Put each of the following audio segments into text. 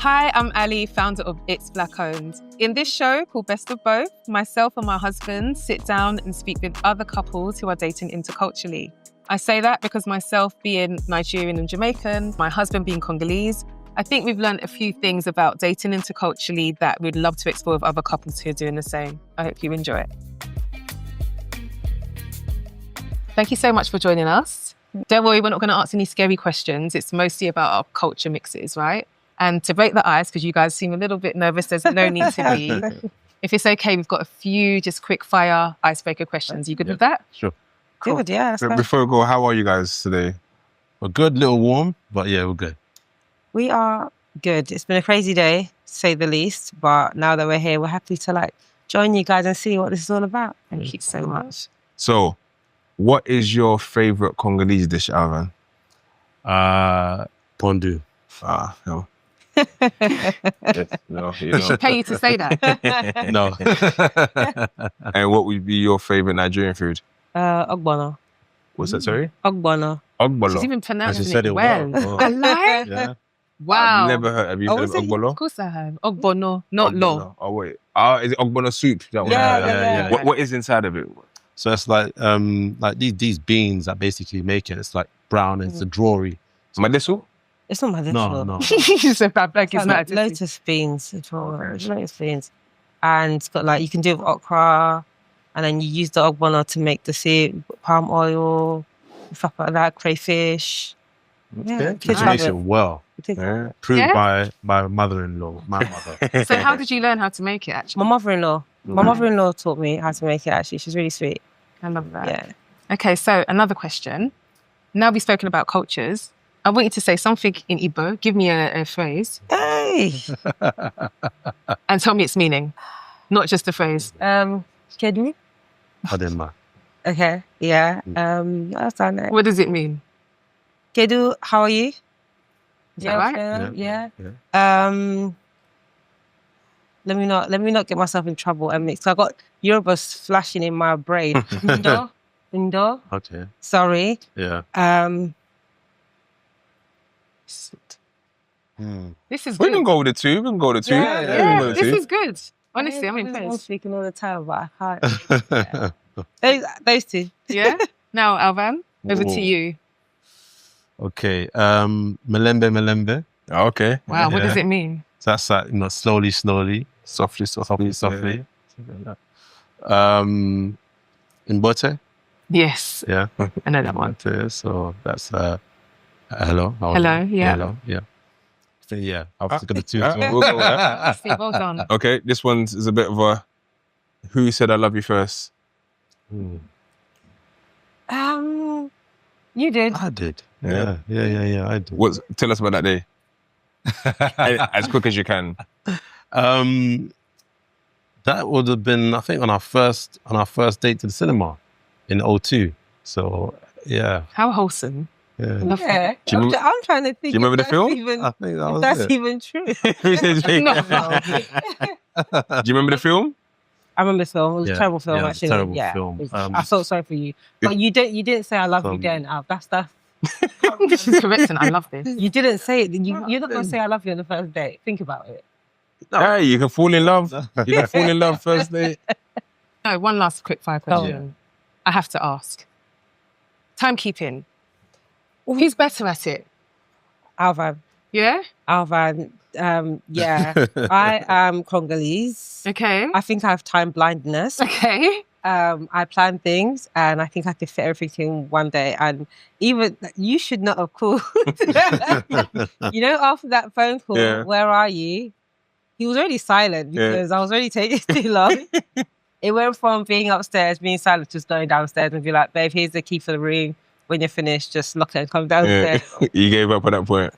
Hi, I'm Ali, founder of It's Black Owned. In this show called Best of Both, myself and my husband sit down and speak with other couples who are dating interculturally. I say that because myself being Nigerian and Jamaican, my husband being Congolese, I think we've learned a few things about dating interculturally that we'd love to explore with other couples who are doing the same. I hope you enjoy it. Thank you so much for joining us. Don't worry, we're not going to ask any scary questions. It's mostly about our culture mixes, right? And to break the ice, because you guys seem a little bit nervous, there's no need to be. If it's okay, we've got a few just quick fire icebreaker questions. You good with that? Sure. Cool. Good, yeah. Before we go, how are you guys today? We're good, little warm, but yeah, we're good. We are good. It's been a crazy day, to say the least. But now that we're here, we're happy to join you guys and see what this is all about. Thank you so much. So, what is your favourite Congolese dish, Alvan? Pondu. No. No, Should pay you to say that. No. And what would be your favourite Nigerian food? Ogbono. What's that, sorry? Ogbono. She's Ogbolo. even pronouncing She said it it well. well. I lie? Yeah. Wow. I've never heard. Have you heard of Ogbolo? Of course I have. Ogbono, not lo. Oh, wait. Is it Ogbono soup? That one? Yeah. What is inside of it? So it's like these beans that basically make it. It's like brown and it's a drawery. Madesu? It's not my No. She said that black is not. Lotus beans. It's lotus beans. And it's got you can do it with okra, and then you use the ogbono to make the soup, palm oil, stuff like that, crayfish. Yeah, kids She love makes it. it well. Yeah. Proved Yeah? by my mother-in-law, my mother. So how did you learn how to make it, actually? My mother-in-law taught me how to make it, actually. She's really sweet. I love that. Yeah. Okay, so another question. Now we've spoken about cultures. I want you to say something in Igbo. Give me a phrase Hey! and tell me its meaning, not just a phrase. Kedu? Adema. Okay, yeah. That's done it. What does it mean? Kedu, how are you? Is that right? Yeah. Yeah. Let me not get myself in trouble and mix. I got Yoruba's flashing in my brain. Indo. Okay. Sorry. Yeah. This is We good. can go with the two. Yeah, this is good. Honestly, I'm I'm impressed. speaking all the time, but I can't. Yeah. Those two. Yeah? Now, Alvan, over to you. Okay. Melembe. Okay. Wow, what Yeah. does it mean? So that's like, slowly, Softly. softly. Mbote. Yes, Yeah. I know that one. Mbote. So that's hello. Hello, yeah. Hello. Yeah. So, yeah. I was going to We'll go with that. See, well done. Okay, this one is a bit of a who said I love you first? You did. I did. Yeah. Yeah. I did. Tell us about that day. As quick as you can. That would have been, I think, on our first date to the cinema in 2002. So yeah. How wholesome. Yeah. Love Yeah. Do you remember- I'm trying to think. Do you remember the if film? Even, I think that if was that's it. even true. No. Do you remember the film? I remember the film. It was a Yeah, terrible film, yeah, it was a actually. terrible yeah. film. It was- I felt sorry for you. But you didn't say I love you then, Al. That's She's correct, and I love this. you didn't say it. You're not going to say I love you on the first date. Think about it. Hey, you can fall in love. You can fall in love first date. No, one last quick fire question. I have to ask. Timekeeping. Who's better at it? Alvan. Yeah? Alvan. Yeah. I am Congolese. Okay. I think I have time blindness. Okay. I plan things and I think I could fit everything in one day. And even you should not have called. After that phone call, where are you? He was already silent because I was already taking too long. It went from being upstairs, being silent, to just going downstairs and be like, babe, here's the key for the room. When you're finished, just lock it and come downstairs. You gave up at that point.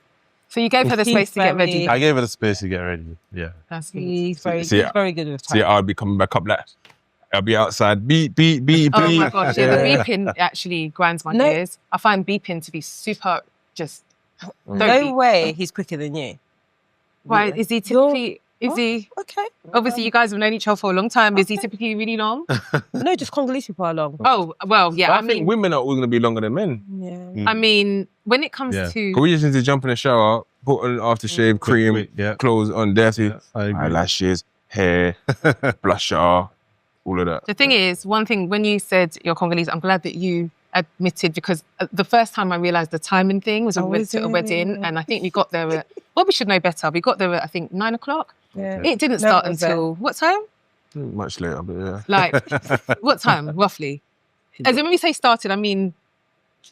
So you gave her the space to get ready. I gave her the space to get ready. Yeah. That's good. He's very good with time. See, I'll be coming back up like, I'll be outside, beep, beep, beep, Oh beep. my gosh, yeah, the beeping actually grinds my gears. I find beeping to be super just... No way he's quicker than you. Why, is he typically... Is he... Okay. Obviously, you guys have known each other for a long time. Is he typically really long? No, just Congolese people are long. Oh, well, yeah. I think women are always going to be longer than men. Yeah. I mean, when it comes to... We just need to jump in the shower, put on aftershave, cream, clothes on, there, eyelashes, hair, blusher, all of that. The thing is, one thing, when you said you're Congolese, I'm glad that you admitted, because the first time I realised the timing thing was a wedding, and I think we got there at, well, we should know better. We got there at, I think, 9 o'clock. Yeah. It didn't start until, what time? Much later, but yeah. Like, what time, roughly? As in, when we say started, I mean,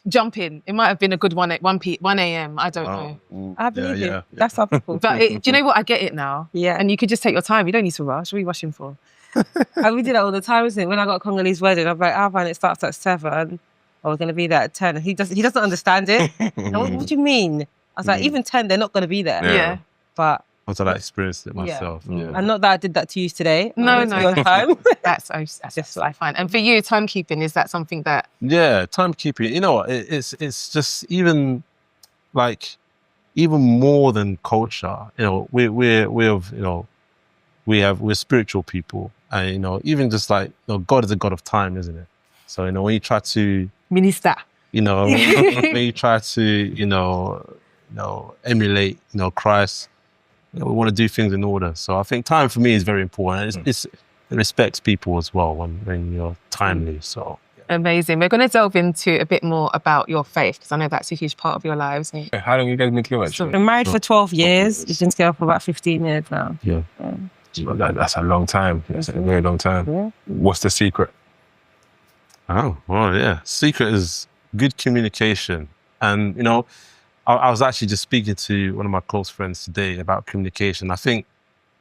jump in. It might have been a good one at 1 a.m. I don't know. I believe it. That's how people. But do you know what? I get it now. Yeah. And you could just take your time. You don't need to rush. What are you rushing for? And we did that all the time, isn't it? When I got a Congolese wedding, I'm like, Alvan, it starts at 7. I was going to be there at 10. He doesn't understand it. What do you mean? I was like, even 10, they're not going to be there. Yeah. But until I experienced it myself. Yeah. And not that I did that to you today. No. On time. That's just what I find. And for you, timekeeping, is that something that? Yeah, timekeeping. You know what? It's just even like more than culture. You know, we're spiritual people, and even just like God is a God of time, isn't it? So when you try to minister, when you try to emulate Christ. We want to do things in order. So I think time for me is very important. It respects people as well when you're timely. So amazing. We're going to delve into a bit more about your faith, because I know that's a huge part of your lives. How long have you guys been together? We've been married for 12 years. We've been together for about 15 years now. Yeah. That's a long time. That's a very long time. Yeah. What's the secret? Oh, well, yeah. Secret is good communication. And, I was actually just speaking to one of my close friends today about communication. I think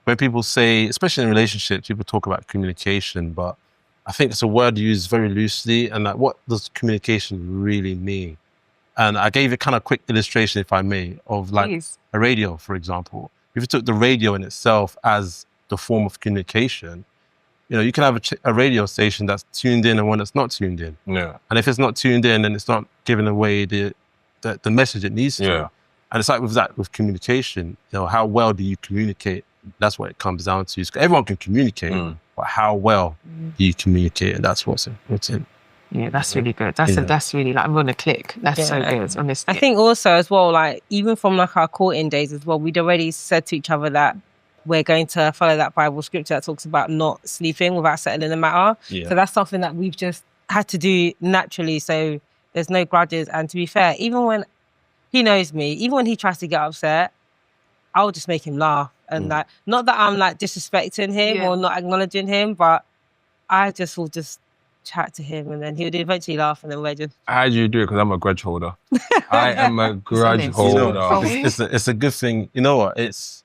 when people say, especially in relationships, people talk about communication, but I think it's a word used very loosely. And like, what does communication really mean? And I gave a kind of quick illustration, if I may, of like a radio, for example. If you took the radio in itself as the form of communication, you can have a radio station that's tuned in and one that's not tuned in. Yeah. And if it's not tuned in, then it's not giving away the message it needs to. Yeah. And it's like with communication, how well do you communicate? That's what it comes down to. Everyone can communicate, but how well do you communicate? And that's what's important. Yeah, that's really good. That's really, like, I'm going to click. That's so good, honestly. I think also as well, like, even from like our courting days as well, we'd already said to each other that we're going to follow that Bible scripture that talks about not sleeping without settling the matter. Yeah. So that's something that we've just had to do naturally. So there's no grudges. And to be fair, even when he knows me, even when he tries to get upset, I'll just make him laugh. And like, not that I'm like disrespecting him or not acknowledging him, but I just will just chat to him, and then he would eventually laugh, and then we're just... How do you do it? Because I'm a grudge holder. I am a grudge holder. It's a good thing. You know what? It's,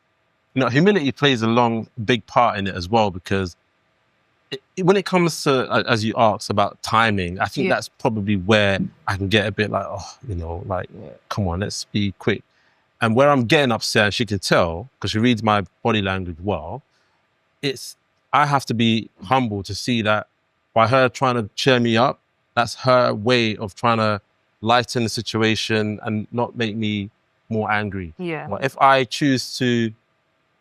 humility plays a big part in it as well, because when it comes to, as you asked about timing, I think that's probably where I can get a bit like, come on, let's be quick. And where I'm getting upset, and she can tell, because she reads my body language well, I have to be humble to see that by her trying to cheer me up, that's her way of trying to lighten the situation and not make me more angry. Yeah. But if I choose to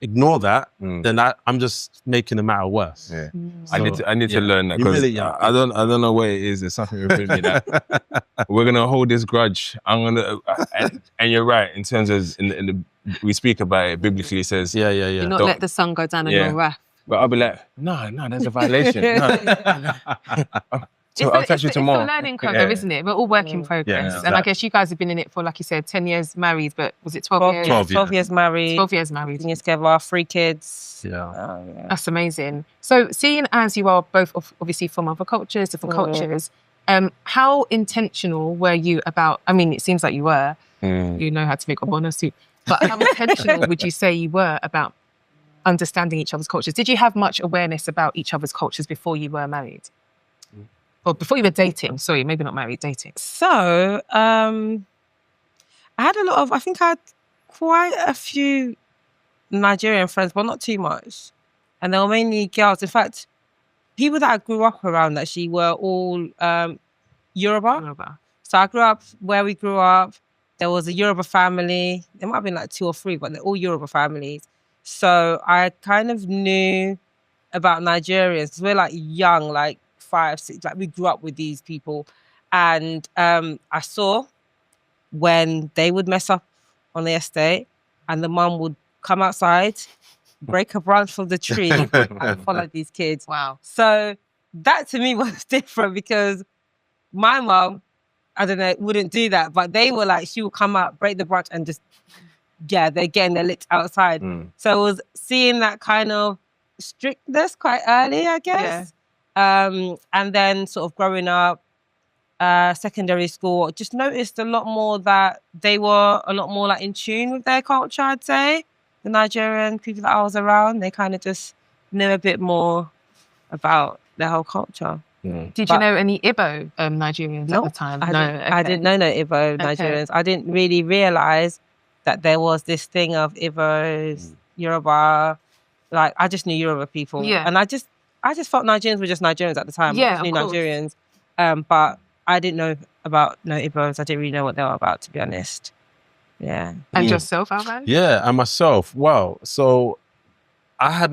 ignore that, then I'm just making the matter worse. Yeah. So, I need to learn that, because I don't know what it is. There's something within me that we're gonna hold this grudge. I'm gonna, and you're right in terms of we speak about it biblically. It says, do not let the sun go down on your wrath. But I'll be like, no, there's a violation. I'll touch you tomorrow. It's a learning curve, isn't it? We're all work in progress. Yeah, exactly. And I guess you guys have been in it for, like you said, 10 years married, but was it 12 years? 12 years married. 12 years married. Been together, 3 kids. Yeah. That's amazing. So seeing as you are both obviously from other cultures, different cultures, how intentional were you about, I mean, it seems like you were, you know how to make a bonus soup, but how intentional would you say you were about understanding each other's cultures? Did you have much awareness about each other's cultures before you were married? Or before you were dating? Sorry, maybe not married, dating. So, I had I think I had quite a few Nigerian friends, but not too much. And they were mainly girls. In fact, people that I grew up around actually were all Yoruba. So I grew up where we grew up. There was a Yoruba family. There might have been like 2 or 3, but they're all Yoruba families. So I kind of knew about Nigerians, because we're like young, like 5, 6, like we grew up with these people. And I saw when they would mess up on the estate, and the mum would come outside, break a branch from the tree, and follow these kids. Wow. So that to me was different because my mum, I don't know, wouldn't do that. But they were like, she would come out, break the branch, and just, they're getting their licks outside. So I was seeing that kind of strictness quite early, I guess. Yeah. And then sort of growing up, secondary school, just noticed a lot more that they were a lot more like in tune with their culture, I'd say. The Nigerian people that I was around, they kind of just knew a bit more about their whole culture. Did you know any Igbo Nigerians at the time? I didn't know no Igbo Nigerians. I didn't really realise that there was this thing of Igbos, Yoruba. Like, I just knew Yoruba people. Yeah. And I just felt Nigerians were just Nigerians at the time. Yeah, I just knew Nigerians. But I didn't know about no Igbos. I didn't really know what they were about, to be honest. Yeah. And yourself, Alvan? Yeah, and myself. Wow. So I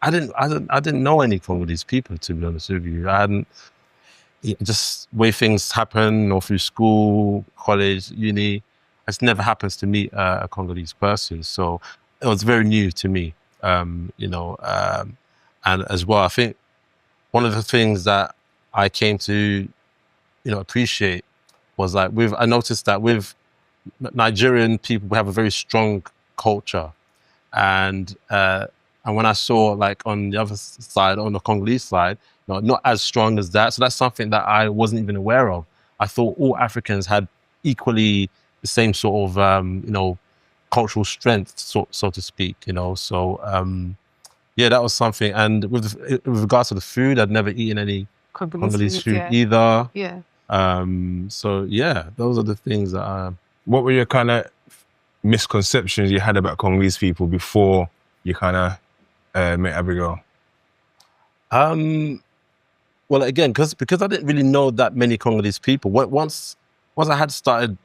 didn't know any Congolese people, to be honest with you. I hadn't, just way things happen, or through school, college, uni. It's never happens to meet a Congolese person. So it was very new to me, and as well, I think one of the things that I came to, appreciate was like I noticed that with Nigerian people, we have a very strong culture. And when I saw like on the other side, on the Congolese side, not as strong as that. So that's something that I wasn't even aware of. I thought all Africans had equally the same sort of, cultural strength, so to speak, So, yeah, that was something. And with regards to the food, I'd never eaten any Congolese food either. Yeah. So, yeah, those are the things that What were your kind of misconceptions you had about Congolese people before you kind of met Abigail? Well, again, because I didn't really know that many Congolese people. Once I had started,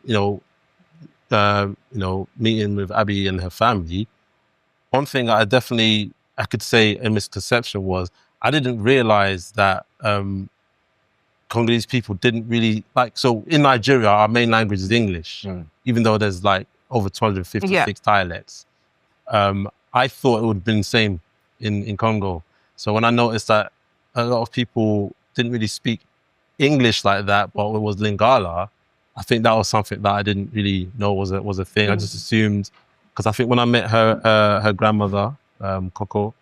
meeting with Abby and her family, one thing I could say a misconception was I didn't realize that Congolese people didn't really so in Nigeria, our main language is English, even though there's like over 256 dialects. I thought it would have been the same in Congo. So when I noticed that a lot of people didn't really speak English like that, but it was Lingala, I think that was something that I didn't really know was a thing. I just assumed, because I think when I met her grandmother, Coco,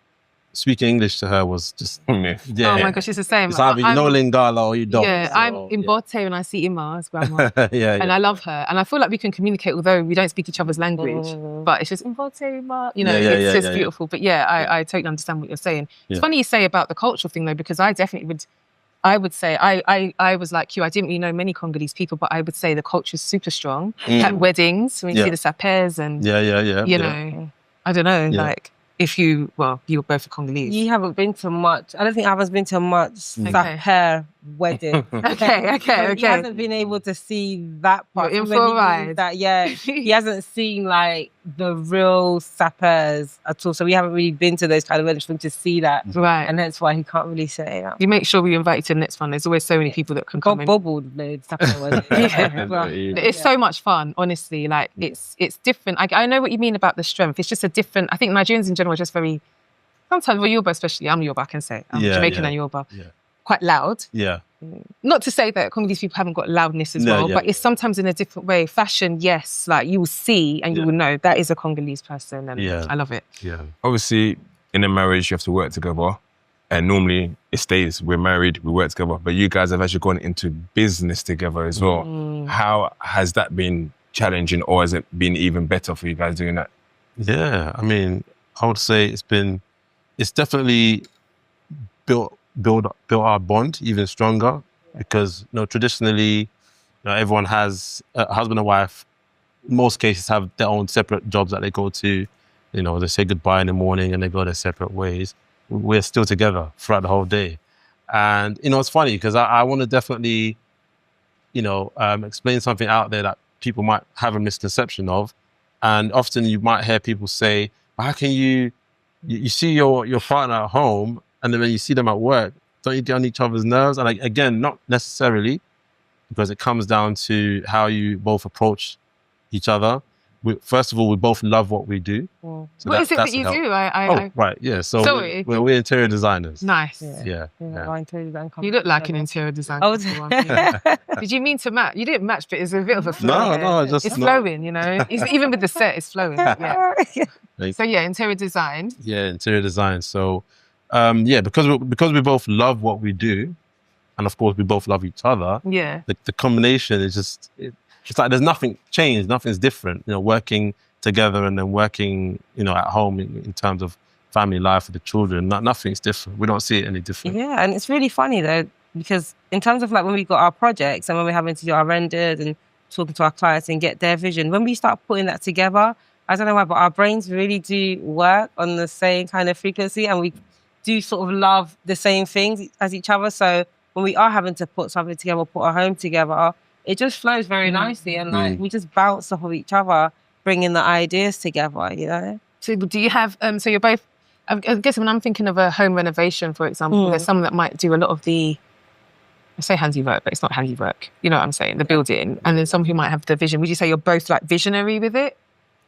speaking English to her was just Oh my gosh, it's the same. It's either you know Lingala or you don't. Yeah, I'm in Bote when I see Ima's grandma. And I love her. And I feel like we can communicate, although we don't speak each other's language. But it's just in Bote, Ima. It's just beautiful. But yeah, I totally understand what you're saying. It's funny you say about the cultural thing though, because I definitely would say, I was like you, I didn't really know many Congolese people, but I would say the culture is super strong. At weddings, when you see the sapeurs and, you know, I don't know, if you were both Congolese. You haven't been to much. I don't think Alvan's been to much sapeur wedding. Okay. He hasn't been able to see that part. He hasn't seen like the real sapeurs at all. So we haven't really been to those kind of weddings for him to see that. Right. And that's why he can't really say that. You make sure we invite you to the next one. There's always so many people that can come in. Bobbled the sapeur wedding. It's so much fun, honestly. Like it's different. I know what you mean about the strength. It's just a different, I think Nigerians in general are just very, sometimes with Yoruba especially, I'm Yoruba, I can say. I'm Jamaican and Yoruba. Yeah. Quite loud. Yeah. Not to say that Congolese people haven't got loudness as well, but it's sometimes in a different way. Fashion, yes, like you will see and you will know that is a Congolese person, and I love it. Yeah. Obviously, in a marriage, you have to work together, and normally it stays, we're married, we work together, but you guys have actually gone into business together as well. How has that been challenging, or has it been even better for you guys doing that? Yeah, I mean, I would say it's definitely built our bond even stronger, because traditionally, everyone has a husband and wife. In most cases, have their own separate jobs that they go to. They say goodbye in the morning and they go their separate ways. We're still together throughout the whole day, and it's funny because I want to definitely, explain something out there that people might have a misconception of, and often you might hear people say, "How can you see your partner at home?" And then when you see them at work, don't you get on each other's nerves? And again, not necessarily, because it comes down to how you both approach each other. first of all, we both love what we do. So what is it that you do? Right, yeah. So we're interior designers. Nice. Yeah. You look like an interior designer. Did you mean to match? You didn't match, but it's a bit of a flow. It's flowing, you know. Even with the set, it's flowing. Yeah. So yeah, interior design. Yeah, interior design. So because we both love what we do, and of course we both love each other. Yeah. The combination is just it's like there's nothing changed, nothing's different. You know, working together and then working, you know, at home in terms of family life with the children, nothing's different. We don't see it any different. Yeah, and it's really funny though, because in terms of like when we got our projects and when we're having to do our renders and talking to our clients and get their vision, when we start putting that together, I don't know why, but our brains really do work on the same kind of frequency, and we do sort of love the same things as each other. So when we are having to put something together, put a home together, it just flows very nicely, and like we just bounce off of each other, bringing the ideas together, you know. So do you have? So you're both. I guess when I'm thinking of a home renovation, for example, there's someone that might do a lot of the. I say handiwork, but it's not handiwork. You know what I'm saying? The building, and then someone who might have the vision. Would you say you're both like visionary with it?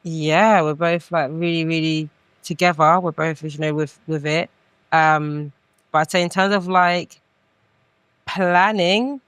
Yeah, we're both like really, really together. We're both visionary with it. But I'd say in terms of like planning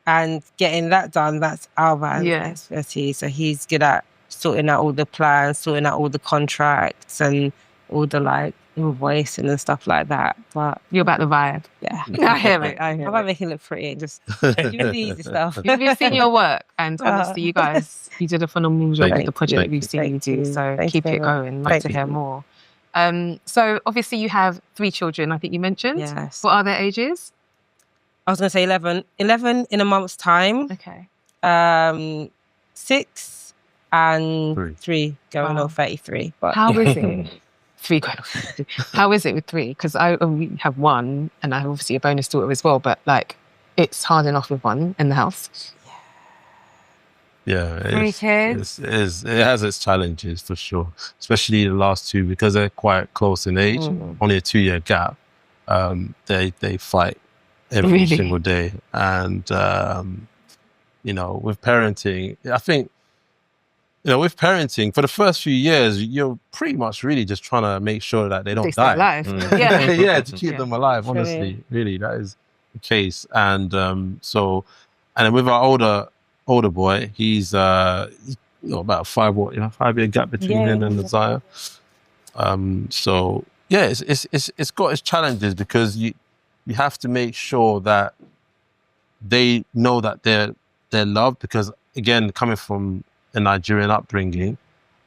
and getting that done, that's Alvan's expertise. So he's good at sorting out all the plans, sorting out all the contracts and all the like invoicing and stuff like that. But you're about the vibe. Yeah. I hear it. How about making it look pretty and just do the easy stuff? We've seen your work, and honestly, you guys, you did a phenomenal job with the project that we've seen you do. So keep it going. Like to hear more. So obviously you have 3 children, I think you mentioned. Yes. What are their ages? I was going to say 11. 11 in a month's time. Okay. 6 and 3 going on 33. But how is it? 3 going on 33. How is it with 3? Because I only have 1, and I have obviously a bonus daughter as well. But like, it's hard enough with 1 in the house. Yeah, 3 kids. It has its challenges for sure, especially the last 2 because they're quite close in age. Only a 2-year gap. They fight every single day, and you know, with parenting, I think, you know, with parenting for the first few years, you're pretty much really just trying to make sure that they don't die. Alive. To keep them alive. Honestly, really, that is the case. And and then with our older boy, he's about a 5-year gap between him and Isaiah. So yeah, it's got its challenges because you have to make sure that they know that they're loved, because again, coming from a Nigerian upbringing,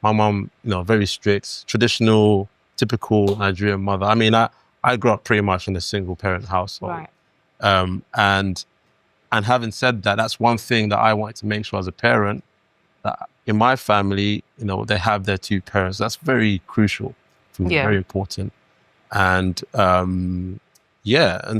my mom, you know, very strict, traditional, typical Nigerian mother. I mean, I grew up pretty much in a single parent household. Right. And having said that, that's one thing that I wanted to make sure as a parent, that in my family, you know, they have their 2 parents. That's very crucial for me, very important. And and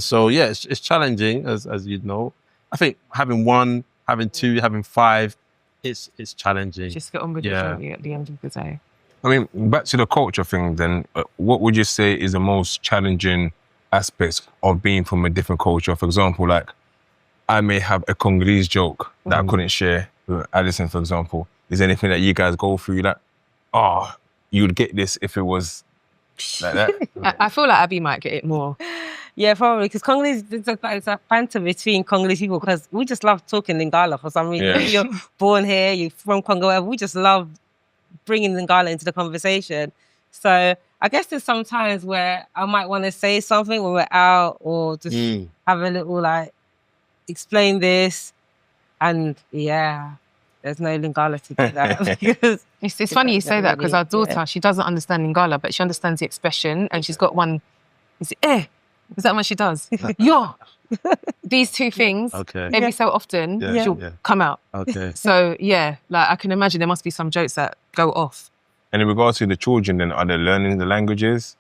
so it's challenging, as you'd know. I think having 1, having 2, having 5, it's challenging. Just get on with it at the end of the day. I mean, back to the culture thing then, what would you say is the most challenging aspects of being from a different culture? For example, like, I may have a Congolese joke that I couldn't share with Alison, for example. Is there anything that you guys go through that, you'd get this if it was like that? I feel like Abby might get it more. Yeah, probably, because Congolese, it's a banter between Congolese people, because we just love talking Lingala for some reason. You're born here, you're from Congo, whatever. We just love bringing Lingala into the conversation. So I guess there's some times where I might want to say something when we're out, or just have a little like, explain this, and there's no Lingala to do that. Because it's funny you say that, because our daughter, she doesn't understand Lingala, but she understands the expression, and she's got one, is that what she does? Yo! These 2 things, every so often, she'll come out. Okay. So, like, I can imagine there must be some jokes that go off. And in regards to the children, then, are they learning the languages?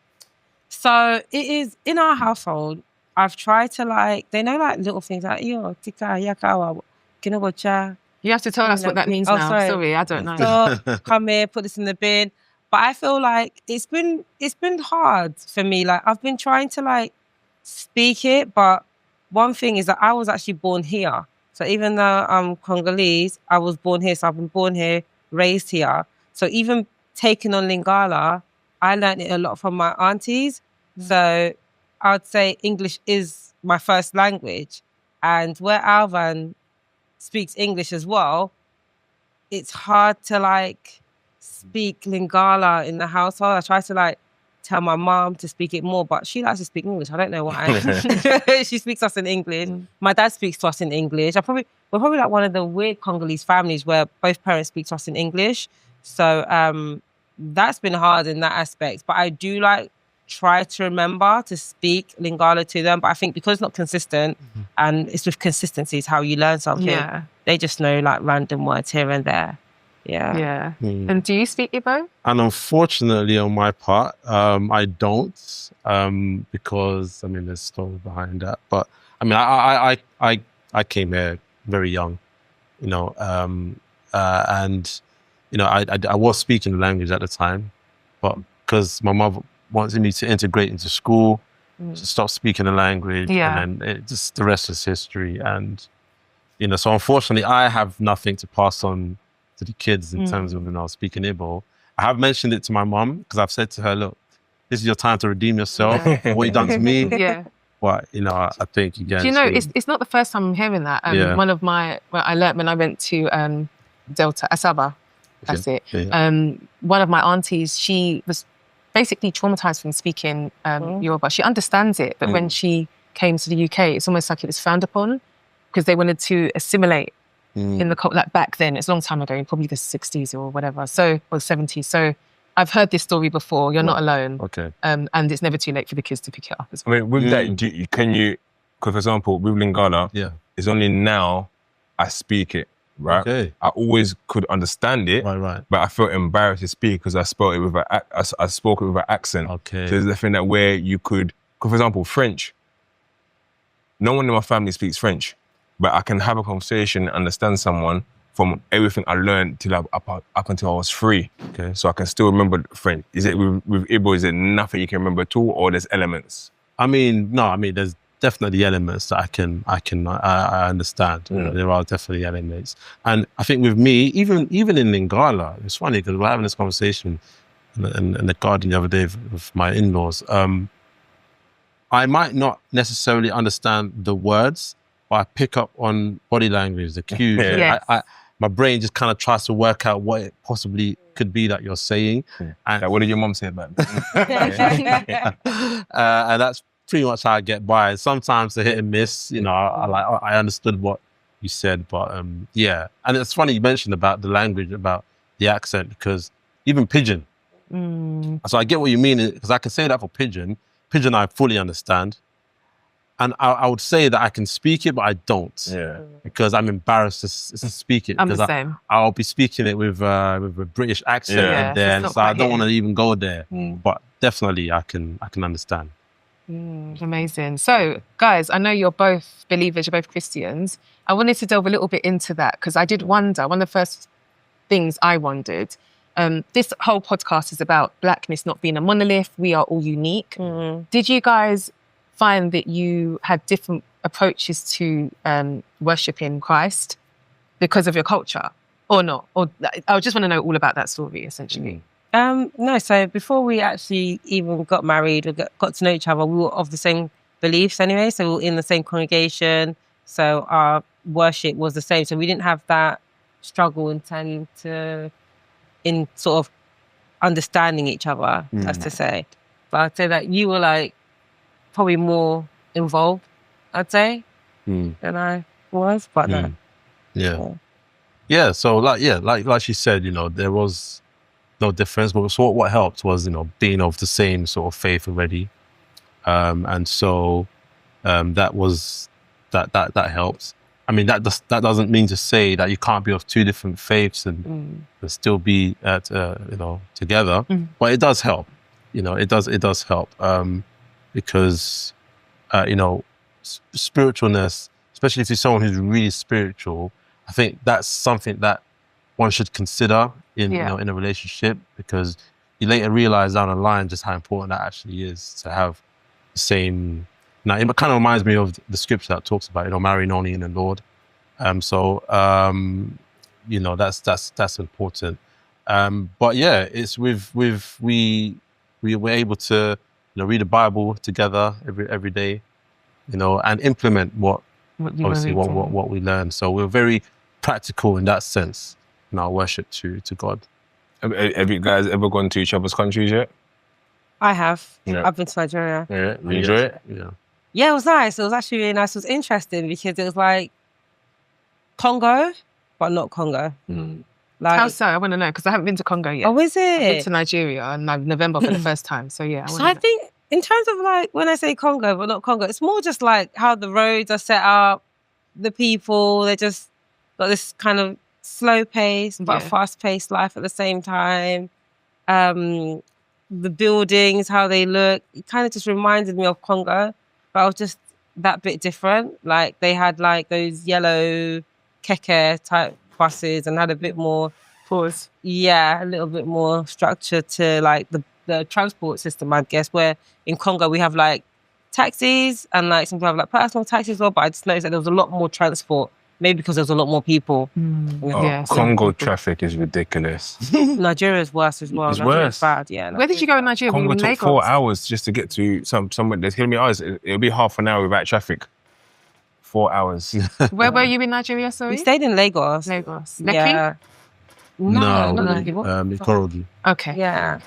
So, it is, in our household, I've tried to, like, they know, like, little things, like, yo, tika, yakawa, kinagocha. You have to tell us what that means now. Sorry, I don't know. So, come here, put this in the bin. But I feel like it's been hard for me. Like, I've been trying to, like, speak it, but one thing is that I was actually born here. So even though I'm Congolese, I was born here. So I've been born here, raised here. So even taking on Lingala, I learned it a lot from my aunties. So I would say English is my first language. And where Alvan speaks English as well, it's hard to like speak Lingala in the household. I try to like tell my mom to speak it more, but she likes to speak English. I don't know why. She speaks to us in English. My dad speaks to us in English. We're probably like one of the weird Congolese families where both parents speak to us in English. So that's been hard in that aspect. But I do like try to remember to speak Lingala to them. But I think because it's not consistent, and it's with consistency is how you learn something. Yeah. They just know like random words here and there. Yeah. And do you speak Igbo? And unfortunately, on my part, I don't, because I mean, there's a story behind that. But I mean, I came here very young, you know, and you know, I was speaking the language at the time, but because my mother wanted me to integrate into school, to stop speaking the language, and then the rest is history. And you know, so unfortunately, I have nothing to pass on to the kids in terms of, you know, speaking Igbo. I have mentioned it to my mom because I've said to her, look, this is your time to redeem yourself for what you've done to me. But, you know, I think again. Do you know, it's not the first time I'm hearing that. One of my, I learnt when I went to Delta, Asaba, that's it. One of my aunties, she was basically traumatized from speaking Yoruba. She understands it, but when she came to the UK, it's almost like it was frowned upon because they wanted to assimilate in the, like back then, it's a long time ago, probably the 60s or whatever, so, or 70s. So I've heard this story before. You're not alone. Okay. And it's never too late for the kids to pick it up as well. I mean, with that, can you, because for example, with Lingala, it's only now I speak it, right? Okay. I always could understand it, but I felt embarrassed to speak because I spoke it with I spoke it with an accent. Okay. So there's the thing that where you could, for example, French. No one in my family speaks French, but I can have a conversation and understand someone from everything I learned till up until I was 3. Okay. So I can still remember French. Is it with Igbo, is it nothing you can remember at all, or there's elements? I mean, no, I mean, there's definitely elements that I understand. You know, there are definitely elements. And I think with me, even in Lingala, it's funny because we're having this conversation in the garden the other day with my in-laws. I might not necessarily understand the words, but I pick up on body language, the cues. My brain just kind of tries to work out what it possibly could be that you're saying. And what did your mom say about that? And that's pretty much how I get by. Sometimes a hit and miss, you know, I understood what you said, but yeah. And it's funny you mentioned about the language, about the accent, because even Pidgin. So I get what you mean, because I can say that for Pidgin. Pidgin I fully understand. And I would say that I can speak it, but I don't. Because I'm embarrassed to speak it. I'm the same. I'll be speaking it with a British accent in there, and so I don't want to even go there. But definitely I can understand. Amazing. So, guys, I know you're both believers, you're both Christians. I wanted to delve a little bit into that because I did wonder, one of the first things I wondered, this whole podcast is about Blackness not being a monolith. We are all unique. Did you guys find that you had different approaches to worshipping Christ because of your culture or not? Or I just want to know all about that story, essentially. No, so before we actually even got married or got to know each other, we were of the same beliefs anyway. So we were in the same congregation. So our worship was the same. So we didn't have that struggle in sort of understanding each other, as to say. But I'd say that you were like probably more involved, I'd say, than I was. But no. Yeah. So like she said, you know, there was no difference, but so what helped was, you know, being of the same sort of faith already, and so that helped. I mean, that doesn't mean to say that you can't be of two different faiths and still be you know, together, but it does help. You know, it does help because you know, spiritualness, especially if you're someone who's really spiritual, I think that's something that one should consider in you know, in a relationship, because you later realize down the line just how important that actually is to have the same. Now it kind of reminds me of the scripture that talks about, you know, marrying only in the Lord. So you know, that's important. But yeah, it's we were able to read the Bible together every day, and implement what we learn. So we're very practical in that sense in our worship to God. Have you guys ever gone to each other's countries yet? I have. Yeah. I've been to Nigeria. Yeah, you enjoy it? Yeah, it was nice. It was actually really nice. It was interesting because it was like Congo, but not Congo. Like, how so? I want to know because I haven't been to Congo yet. Oh, is it? I've been to Nigeria in November for the first time. So yeah. I think in terms of like when I say Congo, but not Congo, it's more just like how the roads are set up, the people, they're just got this kind of slow pace but fast paced life at the same time. The buildings, how they look, it kind of just reminded me of Congo, but I was just that bit different. Like they had like those yellow keke type buses and had a bit more pause. Yeah, a little bit more structure to like the transport system, I guess, where in Congo we have like taxis and like some people have like personal taxis as well, but I just noticed that there was a lot more transport. Maybe because there's a lot more people. Congo traffic is ridiculous. Nigeria is worse as well. It's worse. Bad, yeah. Where did you go in Nigeria? Congo took 4 hours just to get to somewhere. They're telling me, it'll be half an hour without traffic. 4 hours. Where were you in Nigeria, sorry? We stayed in Lagos. Lekki? Yeah. No, Ikorodu. Okay. Yeah.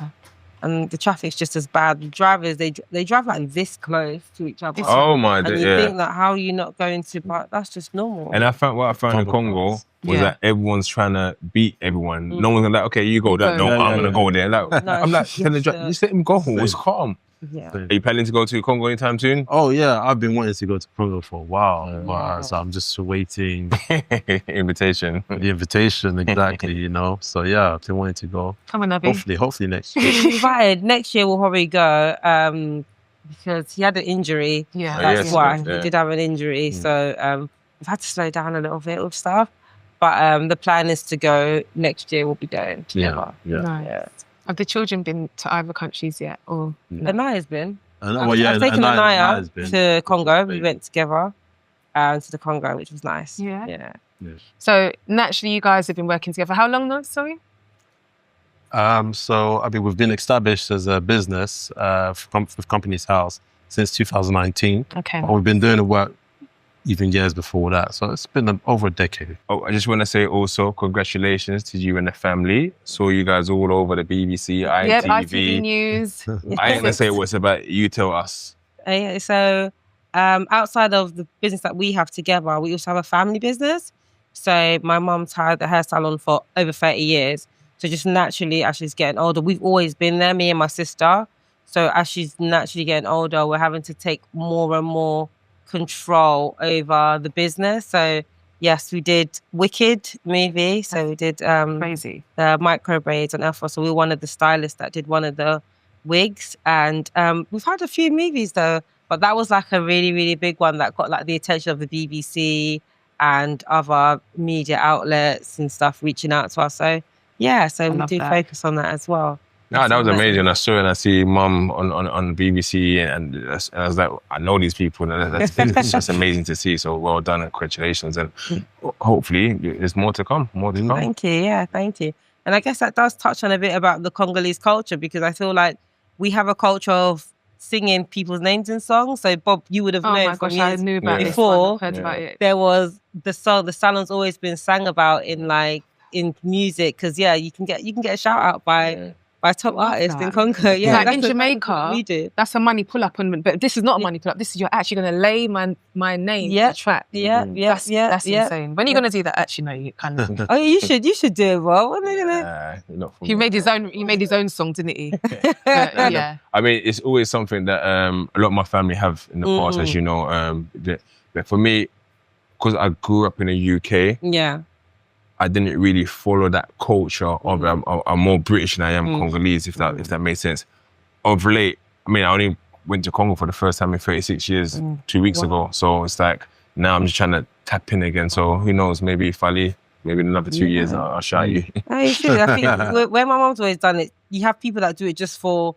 And the traffic's just as bad. The drivers, they drive like this close to each other. Oh my God! And you think that how are you not going to? But that's just normal. And what I found in Congo was that everyone's trying to beat everyone. No one's like, okay, you go that. No, I'm gonna go there. Like, I'm like, just let him go. It's calm. Yeah. Are you planning to go to Congo anytime soon? Oh yeah, I've been wanting to go to Congo for a while, so I'm just waiting invitation. The invitation, exactly. So yeah, I've been wanting to go. Come on, Abby. Hopefully next year. Invited. Next year we'll probably go because he had an injury. Yeah, that's why he did have an injury. So we've had to slow down a little bit with stuff. But the plan is to go next year. We'll be going together. Yeah. Have the children been to either countries yet? Or Anaya's been. I've taken Anaya to Congo. We went together to the Congo, which was nice. Yeah. So naturally, you guys have been working together. How long now? Sorry. So we've been established as a business with Company's House since 2019. Okay. But we've been doing the work even years before that. So it's been over a decade. Oh, I just want to say also congratulations to you and the family. Saw you guys all over the BBC, ITV. ITV News. I ain't going to say what's about. You tell us. So outside of the business that we have together, we also have a family business. So my mom's had the hair salon for over 30 years. So just naturally, as she's getting older, we've always been there, me and my sister. So as she's naturally getting older, we're having to take more and more control over the business. So yes, we did Wicked movie. So we did crazy the micro braids on Alpha. So we were one of the stylists that did one of the wigs. And we've had a few movies though, but that was like a really, really big one that got like the attention of the BBC and other media outlets and stuff reaching out to us. So yeah, so we do focus on that as well. No, that was amazing. I saw it and I see Mum on BBC and I was like, I know these people. It's just amazing to see. So well done and congratulations. And hopefully there's more to come. Thank you. Yeah, thank you. And I guess that does touch on a bit about the Congolese culture because I feel like we have a culture of singing people's names in songs. So Bob, you would have known. Oh my gosh, I knew about before. Heard about it. There was the song. The salon's always been sang about in music because you can get a shout out by top artists in Congo. Yeah, like in Jamaica, we do. That's a money pull up, but this is not a money pull up. This is you're actually going to lay my name to track. That's insane. When are you going to do that? Actually, no, you kind of. Oh, you should do it, bro. When are you gonna? He made his own song, didn't he? Yeah. I mean, it's always something that a lot of my family have in the past, as you know. But for me, because I grew up in the UK. Yeah. I didn't really follow that culture of I'm more British than I am Congolese, if that makes sense. Of late, I mean, I only went to Congo for the first time in 36 years, 2 weeks ago. So it's like, now I'm just trying to tap in again. So who knows, maybe if maybe in another 2 years, I'll shout you. No, you should. I think where my mom's always done it, you have people that do it just for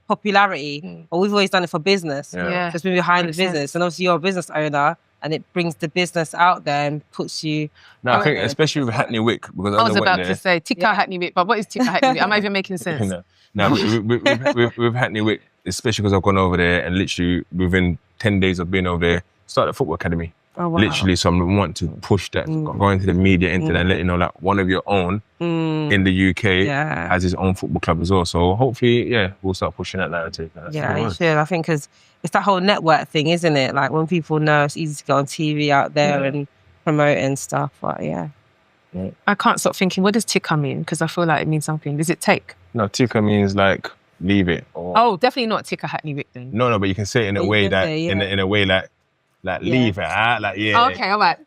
popularity, but we've always done it for business. Yeah. Just been behind the business. And obviously you're a business owner and it brings the business out there and puts you. No, I think especially with Hackney Wick, because I was about to say Tikka Hackney Wick, but what is Tikka Hackney Wick? Am I even making sense? No, with Hackney Wick, especially because I've gone over there and literally within 10 days of being over there, started a football academy. Oh, wow. Literally, so I want to push that, go into the media, into that, and let you know that one of your own in the UK has his own football club as well. So hopefully, we'll start pushing that narrative. You should. I think because it's that whole network thing, isn't it? Like when people know, it's easy to go on TV out there and promote and stuff. But I can't stop thinking, what does Tikka mean? Because I feel like it means something. Does it take? No, Tikka means like leave it. Or... definitely not Tikka Hackney Wick then. No, but you can say it in a way that in a way like leave it, okay, all right.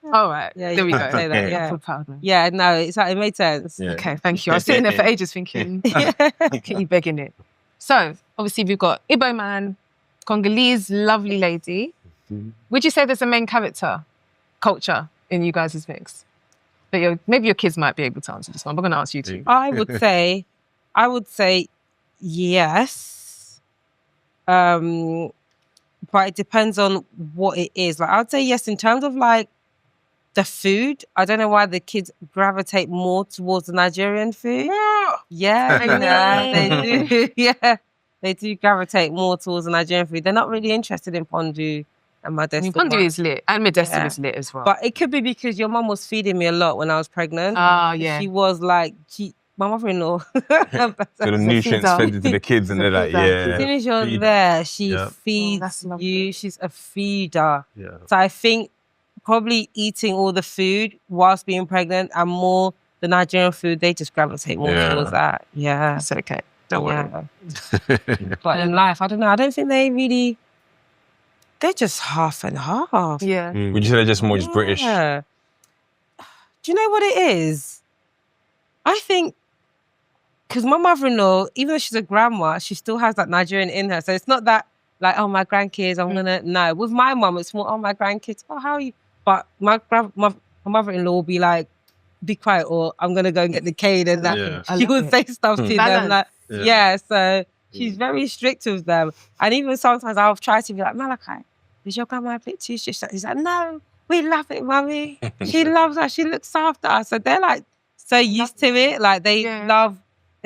Yeah, there we go. Say that, I feel proud, man. Yeah, no, it made sense. Yeah. Okay, thank you. I was sitting there for ages thinking, can you begging it? So obviously we've got Igbo man, Congolese lovely lady. Would you say there's a main character culture in you guys' mix? But maybe your kids might be able to answer this one. We're going to ask you two. I would say yes. But it depends on what it is. Like I would say yes in terms of like the food. I don't know why the kids gravitate more towards the Nigerian food. Yeah, they do. Yeah, they do gravitate more towards the Nigerian food. They're not really interested in pondu and Modesta. Pondu is lit, and Modesta is lit as well. But it could be because your mum was feeding me a lot when I was pregnant. She was like, my mother-in-law. So the nutrients fed into the kids and they're like, As soon as you're there, she feeds you. She's a feeder. Yeah. So I think probably eating all the food whilst being pregnant and more the Nigerian food, they just gravitate more towards that. Yeah. That's okay. Don't worry. But in life, I don't know. I don't think they really... They're just half and half. Yeah. Would you say they're just more just British? Do you know what it is? I think because my mother-in-law, even though she's a grandma, she still has that Nigerian in her. So it's not that like, oh, my grandkids, I'm gonna... No, with my mum, it's more, oh, my grandkids, oh, how are you? But my mother-in-law will be like, be quiet, or I'm gonna go and get the cane and that. Yeah. She will say stuff to them like, so she's very strict with them. And even sometimes I'll try to be like, Malachi, is your grandma a bit too strict? He's like, no, we love it, mummy. She loves us. She looks after us. So they're like so used to it. Like they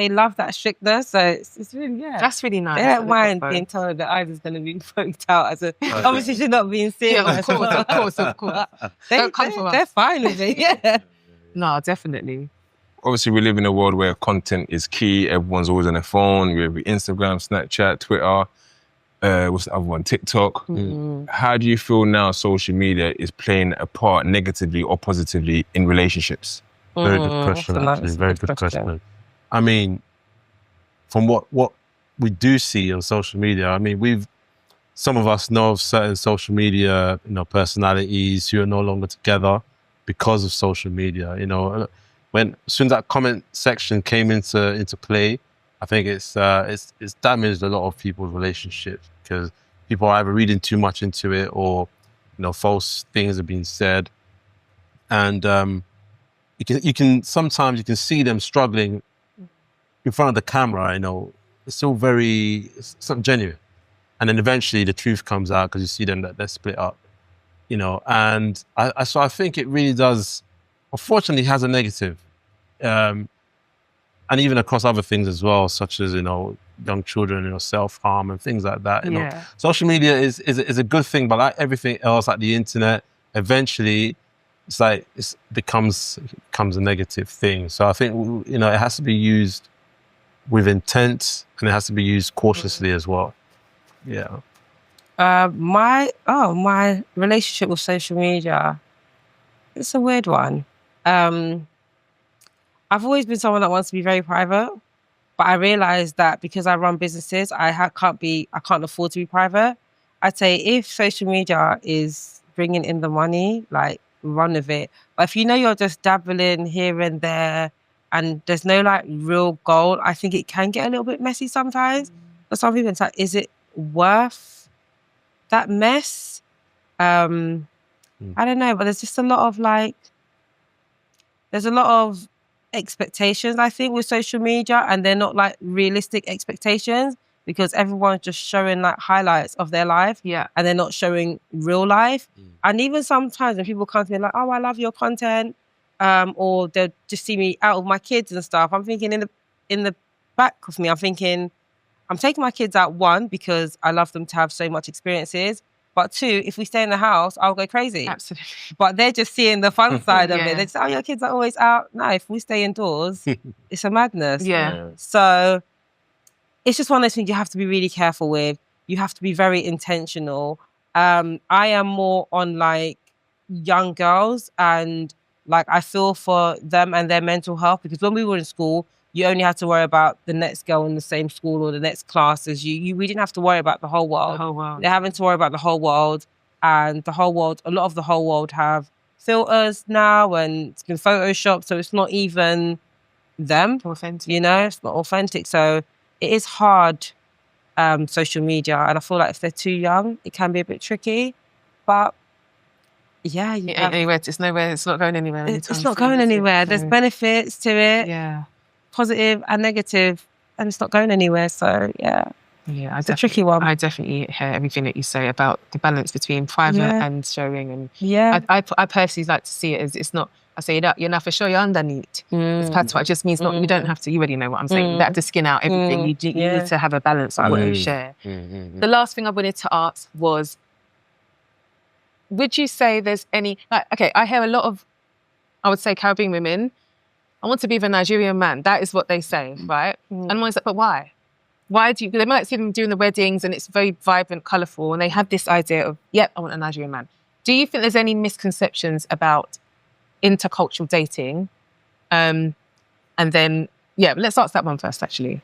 love that strictness. So it's really, that's really nice. They don't mind being told that Ida's going to be poked out as a... Obviously, she's not being serious. Yeah, of course. They're fine with it, No, definitely. Obviously, we live in a world where content is key. Everyone's always on their phone. We have Instagram, Snapchat, Twitter. What's the other one? TikTok. How do you feel now social media is playing a part negatively or positively in relationships? Very good question, actually. Very good question. I mean, from what we do see on social media, I mean, some of us know of certain social media, personalities who are no longer together because of social media. As soon as that comment section came into play, I think it's damaged a lot of people's relationships because people are either reading too much into it or false things are being said, and you can sometimes see them struggling in front of the camera. It's still it's not genuine, and then eventually the truth comes out because you see them that they're split up. And so I think it really does, unfortunately, has a negative. And even across other things as well, such as, young children, self-harm and things like that. Social media is a good thing, but like everything else, like the internet, eventually it becomes a negative thing. So I think, it has to be used with intent and it has to be used cautiously as well. Yeah. My relationship with social media, it's a weird one. I've always been someone that wants to be very private, but I realized that because I run businesses, I can't afford to be private. I'd say if social media is bringing in the money, like run with it. But if you're just dabbling here and there and there's no like real goal, I think it can get a little bit messy sometimes. But some people, it's like, is it worth that mess? I don't know, but there's just a lot of expectations, I think, with social media, and they're not like realistic expectations. because everyone's just showing like highlights of their life. Yeah. And they're not showing real life. And even sometimes when people come to me like, oh, I love your content, or they'll just see me out with my kids and stuff, I'm thinking in the back of me, I'm thinking, I'm taking my kids out, one, because I love them to have so much experiences. But two, if we stay in the house, I'll go crazy. Absolutely. But they're just seeing the fun side of it. They say, oh, your kids are always out. No, if we stay indoors, it's a madness. Yeah. So it's just one of those things you have to be really careful with. You have to be very intentional. I am more on like young girls, and like I feel for them and their mental health, because when we were in school, you only had to worry about the next girl in the same school or the next class as you. We didn't have to worry about the whole world. The whole world. They're having to worry about the whole world, and the whole world, a lot of the whole world have filters now, and it's been photoshopped, so it's not even them. Authentic. You know, it's not authentic. So it is hard, social media, and I feel like if they're too young, it can be a bit tricky. But yeah, it's nowhere. It's not going anywhere. It's not going anywhere. There's benefits to it. Yeah. Positive and negative, and it's not going anywhere. So yeah, it's a tricky one. I definitely hear everything that you say about the balance between private and showing, and I personally like to see it as, it's not, I say you're not for sure you're underneath. It's part. It just means not. You don't have to. You already know what I'm saying. You don't have to skin out everything. You need to have a balance of what you share. The last thing I wanted to ask was, would you say there's any, like, okay, I hear a lot of, I would say, Caribbean women, I want to be with a Nigerian man. That is what they say, right? And I'm always like, but why? Why do you, they might see them doing the weddings and it's very vibrant, colourful, and they have this idea of, yep, I want a Nigerian man. Do you think there's any misconceptions about intercultural dating? And then, let's ask that one first, actually.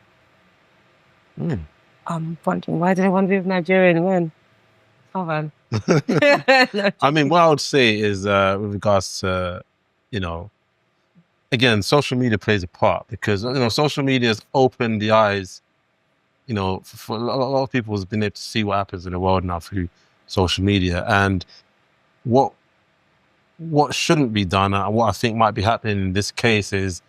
I'm wondering, why do they want to be with Nigerian men? Hold on. I mean, what I would say is, with regards to, again, social media plays a part, because, social media has opened the eyes, for a lot of people has been able to see what happens in the world now through social media. And what shouldn't be done, and what I think might be happening in this case is,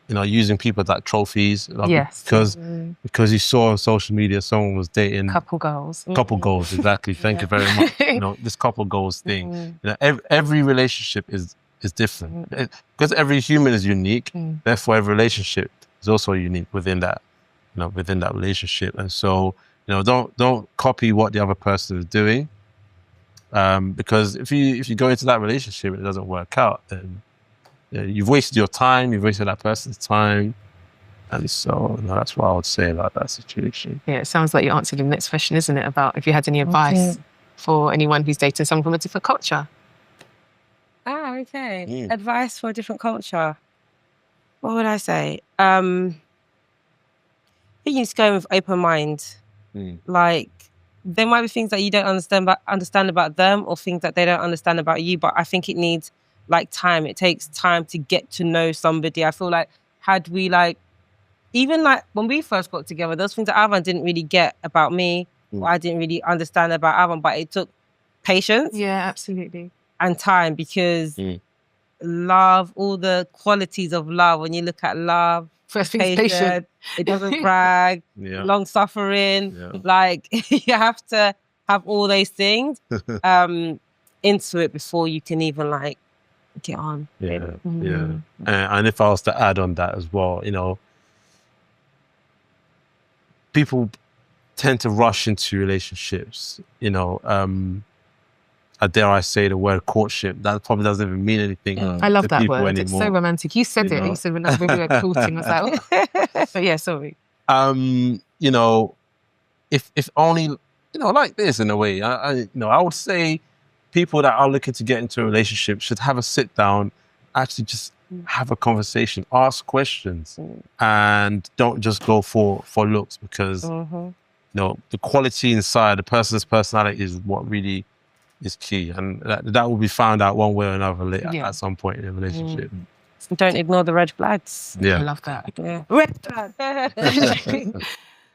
using people like trophies. Because you saw on social media someone was dating couple goals, exactly. Thank you very much. This couple goals thing. Every relationship is different, because every human is unique. Therefore, every relationship is also unique within that, within that relationship. And so, don't copy what the other person is doing, because if you go into that relationship and it doesn't work out, then you've wasted your time, you've wasted that person's time. And so that's what I would say about that situation. Yeah, it sounds like you answered the next question, isn't it? About if you had any advice for anyone who's dating someone from a different culture. Okay. Advice for a different culture. What would I say? I think you need to go with open mind. Like, there might be things that you don't understand about them, or things that they don't understand about you, but I think it needs like time. It takes time to get to know somebody. I feel like had we even when we first got together, those things that Alvan didn't really get about me, or I didn't really understand about Alvan, but it took patience. Yeah, absolutely. And time, because love, all the qualities of love, when you look at love, first thing is patient. It doesn't brag, long suffering. You have to have all those things into it before you can even get on. And if I was to add on that as well, people tend to rush into relationships, dare I say the word courtship, that probably doesn't even mean anything. I love that word. Anymore. It's so romantic. You said it. You said when we were courting. I was like, oh. But yeah, sorry. If only, like this in a way, I would say people that are looking to get into a relationship should have a sit down, actually just have a conversation, ask questions, and don't just go for looks, because the quality inside the person's personality is what really is key, and that will be found out one way or another at some point in a relationship. Don't ignore the red flags. I love that. Red flag.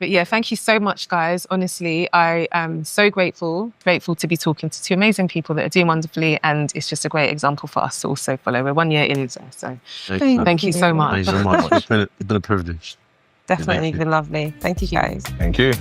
But yeah, thank you so much, guys. Honestly, I am so grateful to be talking to two amazing people that are doing wonderfully, and it's just a great example for us to also follow. We're 1 year in, so thank you so much. Thank you so much. It's been a privilege. Definitely been lovely. Thank you, guys. Thank you.